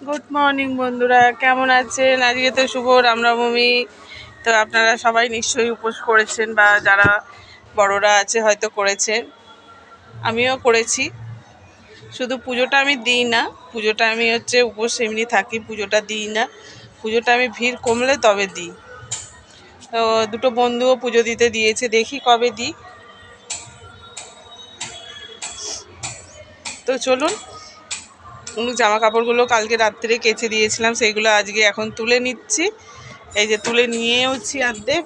Good morning বন্ধুরা, কেমন আছেন? আজকে তো শুভ রামনবমী। তো আপনারা সবাই নিশ্চয়ই উপোস করেছেন, বা যারা বড়রা আছে হয়তো করেছেন। আমিও করেছি। শুধু পুজোটা আমি দিই না, পুজোটা আমি উপোস এমনি থাকি, পুজোটা দিই না। পুজোটা আমি ভিড় কমলে তবে দিই। তো দুটো বন্ধুও পুজো দিতে দিয়েছে, দেখি কবে দিই। তো চলুন, জামা কাপড়গুলো কালকে রাত্রে কেচে দিয়েছিলাম, সেইগুলো আজকে এখন তুলে নিচ্ছি। এই যে তুলে নিয়েওছি অর্ধেক,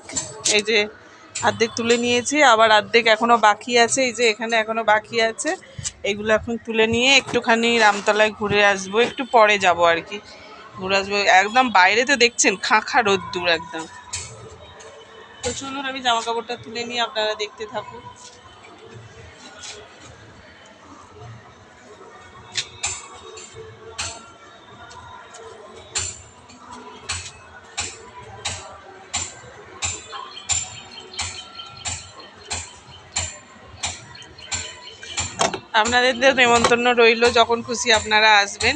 এই যে অর্ধেক তুলে নিয়েছি, আবার অর্ধেক এখনও বাকি আছে, এই যে এখানে এখনও বাকি আছে। এগুলো এখন তুলে নিয়ে একটুখানি রামতলায় ঘুরে আসবো, একটু পরে যাব আর কি, ঘুরে আসবো। একদম বাইরে তো দেখছেন খাঁখা রোদ্দুর একদম। তো চলুন আমি জামা কাপড়টা তুলে নিয়ে আপনারা দেখতে থাকুন। আপনাদের নেমন্তন্ন রইল, যখন খুশি আপনারা আসবেন।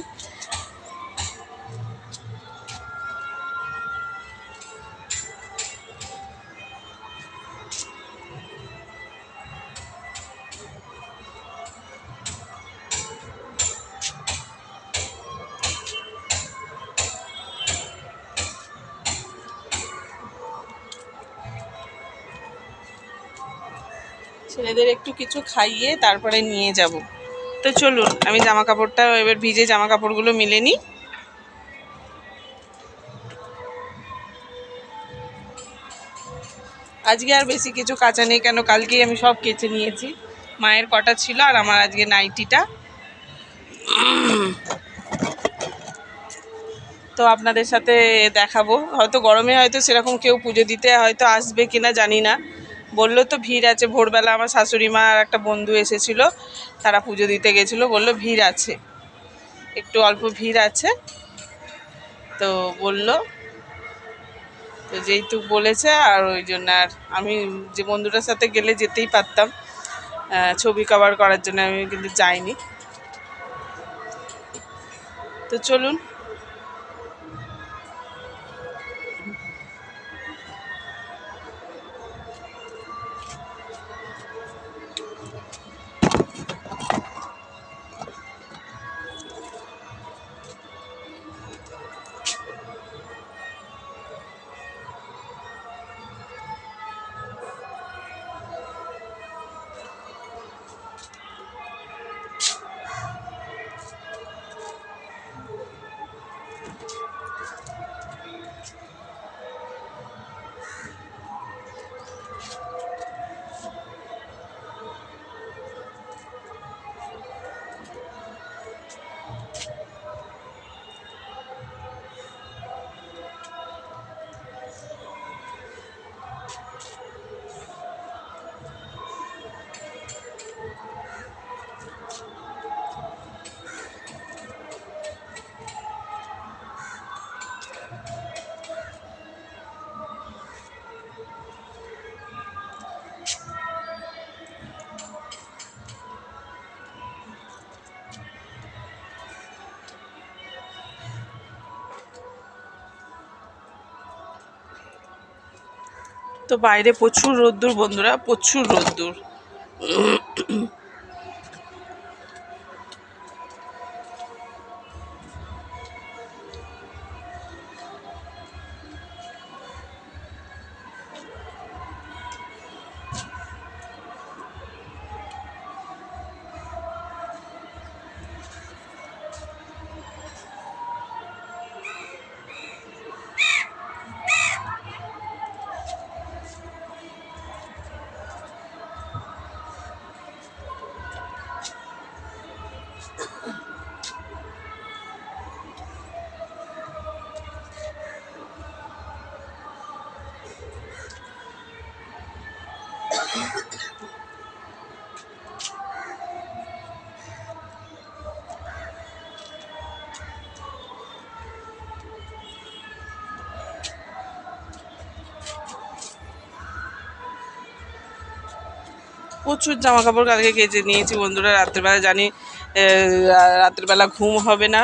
ছেলেদের একটু কিছু খাইয়ে তারপরে নিয়ে যাব। তো চলুন আমি জামা কাপড়টা এবার ভিজে জামা কাপড়গুলো মিলে নিই। আজকে আর বেশি কিছু কাচা নেই, কেন কালকেই আমি সব কেচে নিয়েছি। মায়ের কটা ছিল আর আমার আজকে নাইটিটা। তো আপনাদের সাথে দেখাবো, হয়তো গরমে হয়তো সেরকম কেউ পুজো দিতে হয়তো আসবে কিনা জানি না। বললো তো ভিড় আছে, ভোরবেলা আমার শাশুড়ি মা আর একটা বন্ধু এসেছিল, তারা পুজো দিতে গেছিলো, বললো ভিড় আছে, একটু অল্প ভিড় আছে। তো বললো, তো যেহেতু বলেছে আর ওই জন্য আর আমি যে বন্ধুটার সাথে গেলে যেতেই পারতাম ছবি কভার করার জন্য, আমি কিন্তু যাইনি। তো চলুন। তো বাইরে প্রচুর রোদ্দুর বন্ধুরা, প্রচুর রোদ্দুর। প্রচুর জামা কাপড় কালকে কেচে নিয়েছি বন্ধুরা। রাত্রেবেলা জানি রাত্রেবেলা ঘুম হবে না,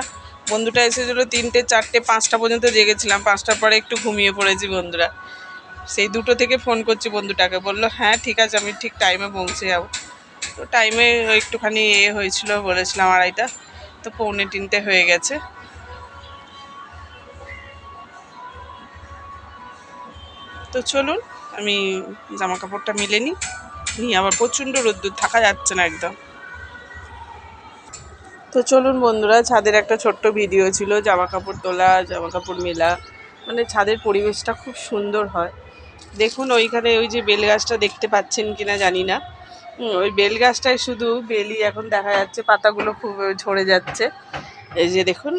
বন্ধুটা এসেছিলো 3টে 4টে 5টা পর্যন্ত জেগেছিলাম, 5টার পরে একটু ঘুমিয়ে পড়েছি বন্ধুরা। সেই 2টো থেকে ফোন করছি বন্ধুটাকে, বললো হ্যাঁ ঠিক আছে আমি ঠিক টাইমে পৌঁছে যাবো। তো টাইমে একটুখানি হয়েছিল, বলেছিলাম 2:30, তো 2:45 হয়ে গেছে। তো চলুন আমি জামা কাপড়টা মিলে নিই, আবার প্রচণ্ড রোদ্দুর, থাকা যাচ্ছে না একদম। তো চলুন বন্ধুরা, ছাদের একটা ছোট্ট ভিডিও ছিল, জামা কাপড় তোলা, জামা কাপড় মেলা, মানে ছাদের পরিবেশটা খুব সুন্দর হয়। দেখুন ওইখানে ওই যে বেল গাছটা দেখতে পাচ্ছেন কিনা জানি না, ওই বেল গাছটায় শুধু বেলই এখন দেখা যাচ্ছে, পাতাগুলো খুব ঝরে যাচ্ছে। এই যে দেখুন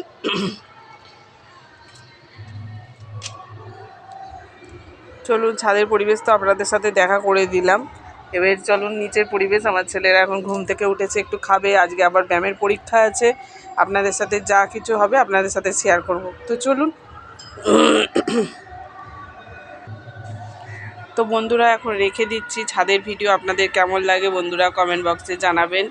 চলুন ছাদের পরিবেশ তো আপনাদের সাথে দেখা করে দিলাম। এবার চলুন নিচের পরিবেশ। আমার ছেলেরা এখন ঘুম থেকে উঠেছে, একটু খাবে, আজকে আবার ব্যায়ামের পরীক্ষা আছে। আপনাদের সাথে যা কিছু হবে আপনাদের সাথে শেয়ার করব। তো চলুন। তো বন্ধুরা এখন রেখে দিচ্ছি। ছাদের ভিডিও আপনাদের কেমন লাগে বন্ধুরা কমেন্ট বক্সে জানাবেন।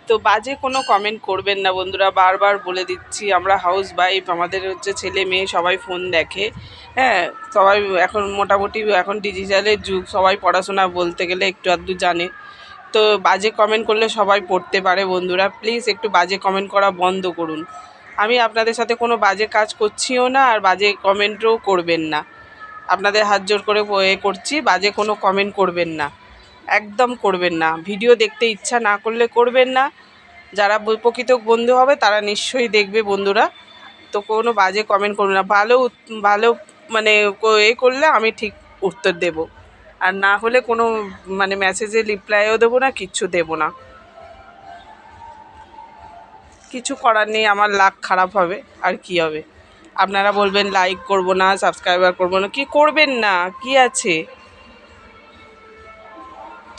তো বাজে কোনো কমেন্ট করবেন না বন্ধুরা, বারবার বলে দিচ্ছি। আমরা হাউস ওয়াইফ, আমাদের হচ্ছে ছেলে মেয়ে সবাই ফোন দেখে, হ্যাঁ সবাই এখন মোটামুটি এখন ডিজিটালের যুগ, সবাই পড়াশোনা বলতে গেলে একটু আধটু জানে। তো বাজে কমেন্ট করলে সবাই পড়তে পারে বন্ধুরা, প্লিজ একটু বাজে কমেন্ট করা বন্ধ করুন। আমি আপনাদের সাথে কোনো বাজে কাজ করছিও না, আর বাজে কমেন্টও করবেন না। আপনাদের হাত জোর করে করছি, বাজে কোনো কমেন্ট করবেন না, একদম করবেন না। ভিডিও দেখতে ইচ্ছা না করলে করবেন না। যারা প্রকৃত বন্ধু হবে তারা নিশ্চয়ই দেখবে বন্ধুরা। তো কোনো বাজে কমেন্ট করবেন না। ভালো মানে করলে আমি ঠিক উত্তর দেব, আর না হলে কোনো মানে মেসেজে রিপ্লাইও দেবো না, কিচ্ছু দেবো না। কিছু করার নেই, আমার লাক খারাপ হবে আর কি হবে। আপনারা বলবেন লাইক করব না, সাবস্ক্রাইবার করব না, কি করবেন না, কি আছে।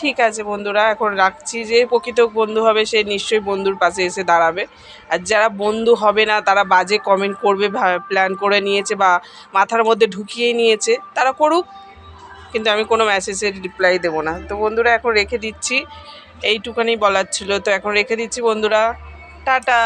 ঠিক আছে বন্ধুরা এখন রাখছি। যে প্রকৃত বন্ধু হবে সে নিশ্চয়ই বন্ধুর পাশে এসে দাঁড়াবে, আর যারা বন্ধু হবে না তারা বাজে কমেন্ট করবে, প্ল্যান করে নিয়েছে বা মাথার মধ্যে ঢুকিয়ে নিয়েছে, তারা করুক, কিন্তু আমি কোনো মেসেজের রিপ্লাই দেবো না। তো বন্ধুরা এখন রেখে দিচ্ছি, এইটুখানি বলার ছিল। তো এখন রেখে দিচ্ছি বন্ধুরা, টাটা।